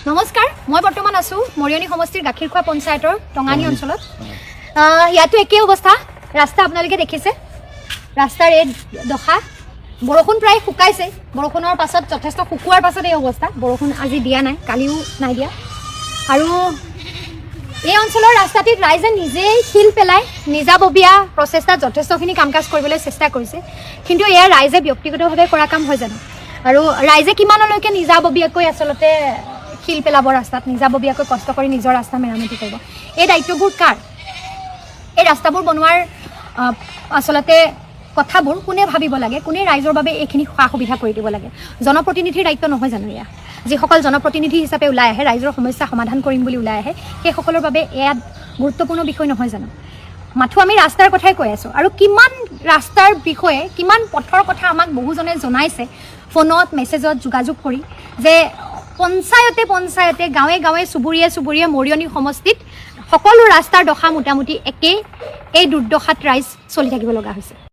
নমস্কাৰ মই বৰ্তমান আছো মৰিয়নি সমষ্টিৰ গাখীৰখোৱা পঞ্চায়তৰ টঙানী অঞ্চলত ইয়াতো একে অৱস্থা ৰাস্তা আপোনালোকে দেখিছে ৰাস্তাৰ এই দখা বৰষুণ প্ৰায় শুকাইছে বৰষুণৰ পাছত যথেষ্ট শুকুৱাৰ পাছত এই অৱস্থা বৰষুণ আজি দিয়া নাই কালিও নাই দিয়া আৰু এই অঞ্চলৰ ৰাস্তাটিত ৰাইজে নিজেই শিল পেলাই নিজাববীয়া প্ৰচেষ্টাত যথেষ্টখিনি কাম কাজ কৰিবলৈ চেষ্টা কৰিছে কিন্তু এয়া ৰাইজে ব্যক্তিগতভাৱে কৰা কাম হয় জানো আৰু ৰাইজে কিমানলৈকে নিজাববীয়াকৈ আচলতে শিল পেলাব ৰাস্তাত নিজাববীয়াকৈ কষ্ট কৰি নিজৰ ৰাস্তা মেৰামতি কৰিব এই দায়িত্ববোৰ কাৰ এই ৰাস্তাবোৰ বনোৱাৰ আচলতে কথাবোৰ কোনে ভাবিব লাগে কোনে ৰাইজৰ বাবে এইখিনি সা সুবিধা কৰি দিব লাগে জনপ্ৰতিনিধিৰ দায়িত্ব নহয় জানো এয়া যিসকল জনপ্ৰতিনিধি হিচাপে ওলাই আহে ৰাইজৰ সমস্যা সমাধান কৰিম বুলি ওলাই আহে সেইসকলৰ বাবে এয়া গুৰুত্বপূৰ্ণ বিষয় নহয় জানো মাথো আমি ৰাস্তাৰ কথাই কৈ আছোঁ আৰু কিমান ৰাস্তাৰ বিষয়ে কিমান পথৰ কথা আমাক বহুজনে জনাইছে ফোনত মেছেজত যোগাযোগ কৰি যে পঞ্চায়তে গাঁৱে গাঁৱে চুবুৰীয়ে মৰিয়নি সমষ্টিত সকলো ৰাস্তাৰ দশা মোটামুটি একেই এই দুৰ্দশাত ৰাইজ চলি থাকিব লগা হৈছে